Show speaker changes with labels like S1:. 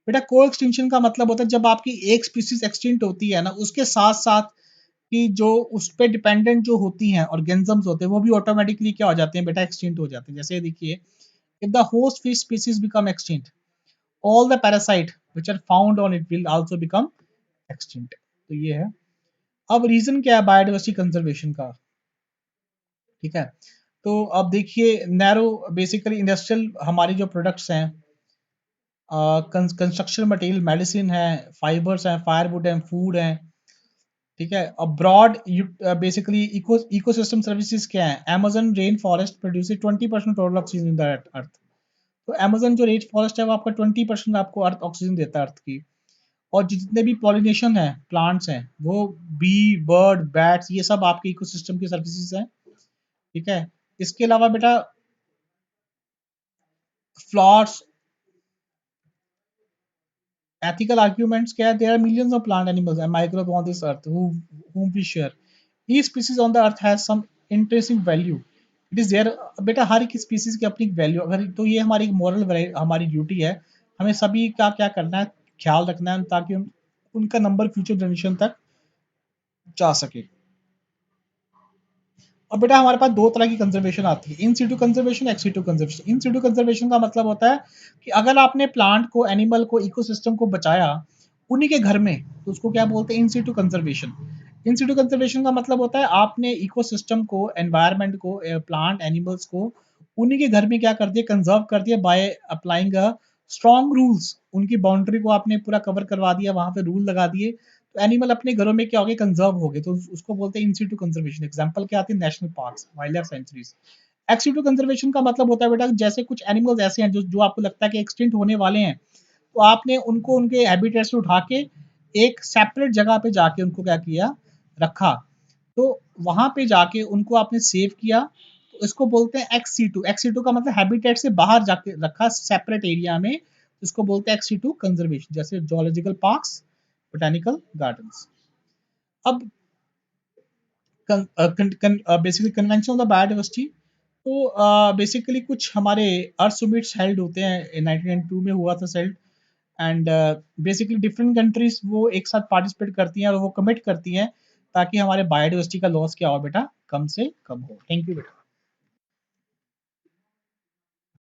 S1: बेटा को एक्सटिंक्शन का मतलब होता है जब आपकी एक स्पीसीज एक्सटिंक्ट होती है ना, उसके साथ साथ कि जो उस पे डिपेंडेंट जो होती हैं ऑर्गेनिजम्स होते हैं वो भी ऑटोमेटिकली क्या हो जाते हैं बेटा, एक्सटिंक्ट हो जाते हैं। जैसे देखिए, if the host fish species become extinct, all the parasite which are found on it will also become extinct। तो ये है। अब रीजन क्या है बायोडाइवर्सिटी कंजर्वेशन का, ठीक है। तो अब देखिए नैरो बेसिकली इंडस्ट्रियल हमारी जो प्रोडक्ट्स हैं, कंस्ट्रक्शन मटेरियल, मेडिसिन है, फाइबर्स हैं, फायरवुड हैं, फूड हैं, ठीक है। अब ब्रॉड बेसिकली इकोसिस्टम सर्विसेज क्या है, Amazon rain forest produces 20% total oxygen in the earth. तो अमेजन जो रेन फॉरेस्ट है वो आपका 20% आपको अर्थ ऑक्सीजन देता है अर्थ की। और जितने भी पॉलिनेशन है प्लांट्स हैं वो बी, बर्ड, बैट्स, ये सब आपके इकोसिस्टम की सर्विसेज हैं, ठीक है। इसके अलावा बेटा फ्लॉट्स, ethical arguments क्या है, there are millions of plant animals and microbes on this earth whom we share, each species on the earth has some intrinsic value, it is there। बेटा हर एक स्पीसीज की अपनी वैल्यू, अगर तो ये हमारी मॉरल हमारी ड्यूटी है, हमें सभी का क्या करना है, ख्याल रखना है ताकि उनका नंबर फ्यूचर जनरेशन तक जा सके। और बेटा हमारे पास दो तरह की कंजर्वेशन आती है, in situ conservation, ex situ conservation. In situ conservation का मतलब होता है कि अगर आपने प्लांट को, एनिमल को, इकोसिस्टम को बचाया उन्हीं के घर में, तो उसको क्या बोलते हैं, in situ conservation. In situ conservation का मतलब होता है आपने इकोसिस्टम को, एनवायरनमेंट को, प्लांट एनिमल्स को उन्हीं के घर में क्या कर दिया, कंजर्व कर दिया by applying a strong rules. उनकी बाउंड्री को आपने पूरा कवर करवा दिया, वहां पे रूल लगा दिए, तो एनिमल अपने घरों में क्या हो गए, कंजर्व हो गए, तो उसको बोलते हैं इन सीटू कंजर्वेशन। एग्जांपल क्या आती है, national parks, wildlife sanctuaries. Ex situ conservation का मतलब होता है बेटा जैसे कुछ एनिमल्स ऐसे हैं जो आपको लगता है कि एक्सटिंक्ट होने वाले हैं, तो आपने उनको उनके हैबिटेट से उठा के एक सेपरेट जगह पे जाके उनको क्या किया, रखा। तो वहां पे जाके उनको आपने सेव किया, तो इसको बोलते हैं ex situ. Ex situ का मतलब हैबिटेट से बाहर जाके रखा सेपरेट एरिया में, इसको बोलते हैं एक्स सी टू कंजर्वेशन। जैसे जोलॉजिकल पार्क्स, बोटानिकल गार्डन्स। अब basically convention of the biodiversity, तो बेसिकली कुछ हमारे अर्थ समिट्स हेल्ड होते हैं, 1992 में हुआ था sailed. And basically different countries वो एक साथ पार्टिसिपेट करती हैं और वो कमिट करती हैं ताकि हमारे बायोडाइवर्सिटी का लॉस क्या हो बेटा, कम से कम हो। थैंक यू बेटा।